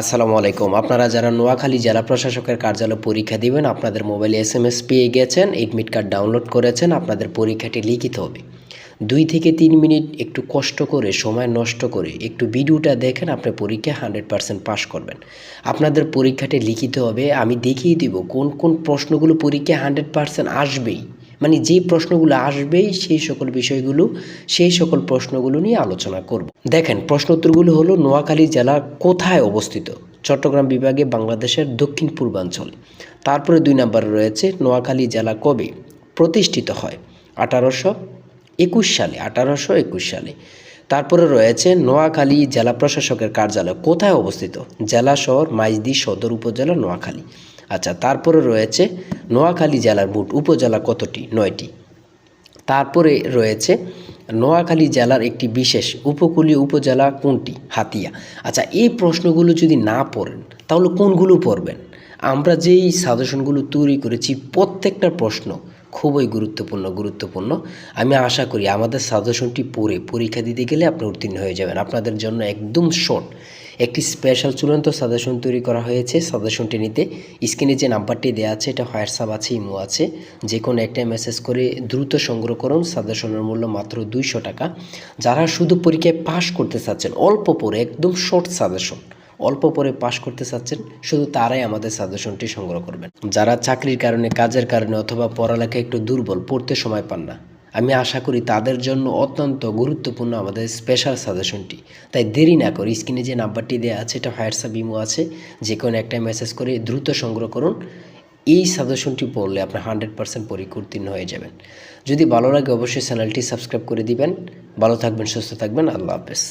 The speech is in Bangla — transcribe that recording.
আসসালামু আলাইকুম। আপনারা যারা নোয়াখালী জেলা প্রশাসকের কার্যালয়ে পরীক্ষা দিবেন, আপনাদের মোবাইলে এসএমএস পেয়ে গেছেন, এডমিট কার্ড ডাউনলোড করেছেন, আপনাদের পরীক্ষাটি লিখিত হবে। 2 থেকে 3 মিনিট একটু কষ্ট করে, সময় নষ্ট করে একটু ভিডিওটা দেখেন, আপনি পরীক্ষায় 100% পাস করবেন। আপনাদের পরীক্ষাটি লিখিত হবে। আমি দেখিয়ে দিব কোন কোন প্রশ্নগুলো পরীক্ষায় 100% আসবেই। মানে যে প্রশ্নগুলো আসবেই সেই সকল প্রশ্নগুলো নিয়ে আলোচনা করব। দেখেন, প্রশ্ন উত্তরগুলো হলো: নোয়াখালী জেলা কোথায় অবস্থিত? চট্টগ্রাম বিভাগে, বাংলাদেশের দক্ষিণ পূর্বাঞ্চলে। তারপরে 2 নম্বরে রয়েছে নোয়াখালী জেলা কবে প্রতিষ্ঠিত হয়? 1821 সালে। তারপরে রয়েছে নোয়াখালী জেলা প্রশাসকের কার্যালয় কোথায় অবস্থিত? জেলা শহর মাইজদী সদর উপজেলা, নোয়াখালী। আচ্ছা, তারপরে রয়েছে নোয়াখালী জেলার মোট উপজেলা কতটি? 9টি। তারপরে রয়েছে নোয়াখালী জেলার একটি বিশেষ উপকূলীয় উপজেলা কোনটি? হাতিয়া। আচ্ছা, এই প্রশ্নগুলো যদি না পড়েন তাহলে কোনগুলো পড়বেন? আমরা যেই সাজেশনগুলো তৈরি করেছি প্রত্যেকটা প্রশ্ন খুবই গুরুত্বপূর্ণ। আমি আশা করি আমাদের সাজেশনটি পড়ে পরীক্ষা দিতে গেলে আপনি উত্তীর্ণ হয়ে যাবেন। আপনাদের জন্য একদম শর্ট একটি স্পেশাল চূড়ান্ত সাজেশন তৈরি করা হয়েছে। সাজেশনটি নিতে স্ক্রিনে যে নাম্বারটি দেওয়া আছে, এটা হোয়াটসঅ্যাপ আছে, ইমো আছে, যে কোনো একটা মেসেজ করে দ্রুত সংগ্রহ করুন। সাজেশনের মূল্য মাত্র 200 টাকা। যারা শুধু পরীক্ষায় পাশ করতে চাচ্ছেন, অল্প পড়ে, একদম শর্ট সাজেশন, অল্প পরে পাশ করতে চাচ্ছেন, শুধু তারাই আমাদের সাজেশনটি সংগ্রহ করবেন। যারা চাকরির কারণে, কাজের কারণে অথবা পড়ালেখায় একটু দুর্বল, পড়তে সময় পান না, আমি আশা করি তাদের জন্য অত্যন্ত গুরুত্বপূর্ণ আমাদের স্পেশাল সাজেশনটি। তাই দেরি না করে স্ক্রিনে যে নাম্বারটি দেওয়া আছে, এটা হোয়াটসঅ্যাপ, ইমো আছে, যে কোনো একটা মেসেজ করে দ্রুত সংগ্রহ করুন। এই সাজেশনটি পড়লে আপনি 100% পরীক্ষা উত্তীর্ণ হয়ে যাবেন। যদি ভালো লাগে অবশ্যই চ্যানেলটি সাবস্ক্রাইব করে দিবেন। ভালো থাকবেন, সুস্থ থাকবেন। আল্লাহ হাফেজ।